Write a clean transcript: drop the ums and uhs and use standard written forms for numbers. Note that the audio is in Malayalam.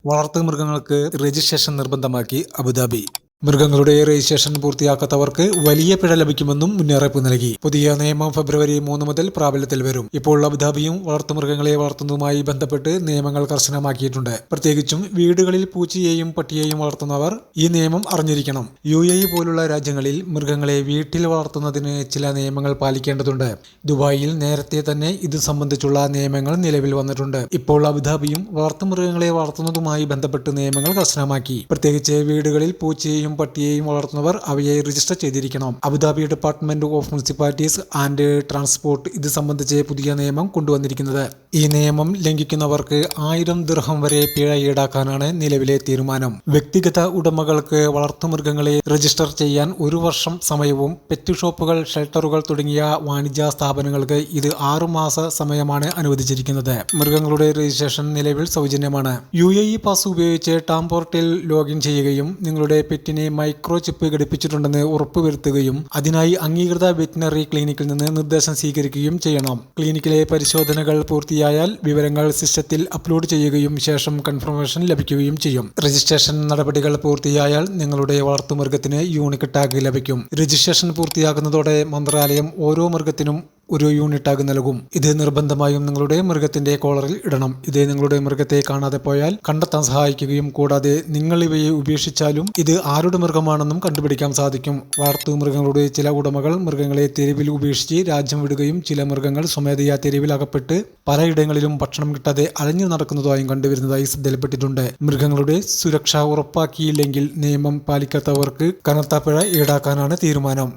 വളർത്തുമൃഗങ്ങൾക്ക് രജിസ്ട്രേഷൻ നിർബന്ധമാക്കി അബുദാബി. മൃഗങ്ങളുടെ രജിസ്ട്രേഷൻ പൂർത്തിയാക്കാത്തവർക്ക് വലിയ പിഴ ലഭിക്കുമെന്നും മുന്നറിയിപ്പ് നൽകി. പുതിയ നിയമം ഫെബ്രുവരി 3 മുതൽ പ്രാബല്യത്തിൽ വരും. ഇപ്പോൾ അബുദാബിയും വളർത്തുമൃഗങ്ങളെ വളർത്തുന്നതുമായി ബന്ധപ്പെട്ട് നിയമങ്ങൾ കർശനമാക്കിയിട്ടുണ്ട്. പ്രത്യേകിച്ചും വീടുകളിൽ പൂച്ചയെയും പട്ടിയെയും വളർത്തുന്നവർ ഈ നിയമം അറിഞ്ഞിരിക്കണം. UAE പോലുള്ള രാജ്യങ്ങളിൽ മൃഗങ്ങളെ വീട്ടിൽ വളർത്തുന്നതിന് ചില നിയമങ്ങൾ പാലിക്കേണ്ടതുണ്ട്. ദുബായിൽ നേരത്തെ തന്നെ ഇത് സംബന്ധിച്ചുള്ള നിയമങ്ങൾ നിലവിൽ വന്നിട്ടുണ്ട്. ഇപ്പോൾ അബുദാബിയും വളർത്തുമൃഗങ്ങളെ വളർത്തുന്നതുമായി ബന്ധപ്പെട്ട് നിയമങ്ങൾ കർശനമാക്കി. പ്രത്യേകിച്ച് വീടുകളിൽ പൂച്ചയെയും പട്ടിയെയും വളർത്തുന്നവർ അവയെ രജിസ്റ്റർ ചെയ്തിരിക്കണം. Abu Dhabi department of municipalities and transport ഇത് സംബന്ധിച്ച് പുതിയ നിയമം കൊണ്ടുവന്നിരിക്കുന്നത്. ഈ നിയമം ലംഘിക്കുന്നവർക്ക് 1000 ദിർഹം വരെ പിഴ ഈടാക്കാനാണ് നിലവിലെ തീരുമാനം. വ്യക്തിഗത ഉടമകൾക്ക് വളർത്തുമൃഗങ്ങളെ രജിസ്റ്റർ ചെയ്യാൻ 1 വർഷം സമയവും പെറ്റ് ഷോപ്പുകൾ, ഷെൽട്ടറുകൾ തുടങ്ങിയ വാണിജ്യ സ്ഥാപനങ്ങൾക്ക് ഇത് 6 മാസ സമയമാണ് അനുവദിച്ചിരിക്കുന്നത്. മൃഗങ്ങളുടെ രജിസ്ട്രേഷൻ നിലവിൽ സൗജന്യമാണ്. UAE പാസ് ഉപയോഗിച്ച് ടാം പോർട്ടൽ ലോഗിൻ ചെയ്യുകയും നിങ്ങളുടെ പെറ്റിന് മൈക്രോ ചിപ്പ് ഘടിപ്പിച്ചിട്ടുണ്ടെന്ന് ഉറപ്പുവരുത്തുകയും അതിനായി അംഗീകൃത വെറ്റിനറി ക്ലിനിക്കിൽ നിന്ന് നിർദ്ദേശം സ്വീകരിക്കുകയും ചെയ്യണം. ക്ലിനിക്കിലെ പരിശോധനകൾ പൂർത്തിയായാൽ വിവരങ്ങൾ സിസ്റ്റത്തിൽ അപ്ലോഡ് ചെയ്യുകയും ശേഷം കൺഫർമേഷൻ ലഭിക്കുകയും ചെയ്യും. രജിസ്ട്രേഷൻ നടപടികൾ പൂർത്തിയായാൽ നിങ്ങളുടെ വളർത്തുമൃഗത്തിന് യൂണിക് ടാഗ് ലഭിക്കും. രജിസ്ട്രേഷൻ പൂർത്തിയാകുന്നതോടെ മന്ത്രാലയം ഓരോ മൃഗത്തിനും ഒരു യൂണിക് ടാഗ് നൽകും. ഇത് നിർബന്ധമായും നിങ്ങളുടെ മൃഗത്തിന്റെ കോളറിൽ ഇടണം. ഇത് നിങ്ങളുടെ മൃഗത്തെ കാണാതെ പോയാൽ കണ്ടെത്താൻ സഹായിക്കുകയും കൂടാതെ നിങ്ങൾ ഇവയെ ഉപേക്ഷിച്ചാലും ഇത് ആരുടെ മൃഗമാണെന്നും കണ്ടുപിടിക്കാൻ സാധിക്കും. വളർത്തുമൃഗങ്ങളുടെ ചില ഉടമകൾ മൃഗങ്ങളെ തെരുവിൽ ഉപേക്ഷിച്ച് രാജ്യം വിടുകയും ചില മൃഗങ്ങൾ സ്വമേധയാ തെരുവിൽ അകപ്പെട്ട് പലയിടങ്ങളിലും ഭക്ഷണം കിട്ടാതെ അലഞ്ഞു നടക്കുന്നതായും കണ്ടുവരുന്നതായി ശ്രദ്ധയിൽപ്പെട്ടിട്ടുണ്ട്. മൃഗങ്ങളുടെ സുരക്ഷ ഉറപ്പാക്കിയില്ലെങ്കിൽ നിയമം പാലിക്കാത്തവർക്ക് കനത്ത പിഴ ഈടാക്കാനാണ് തീരുമാനം.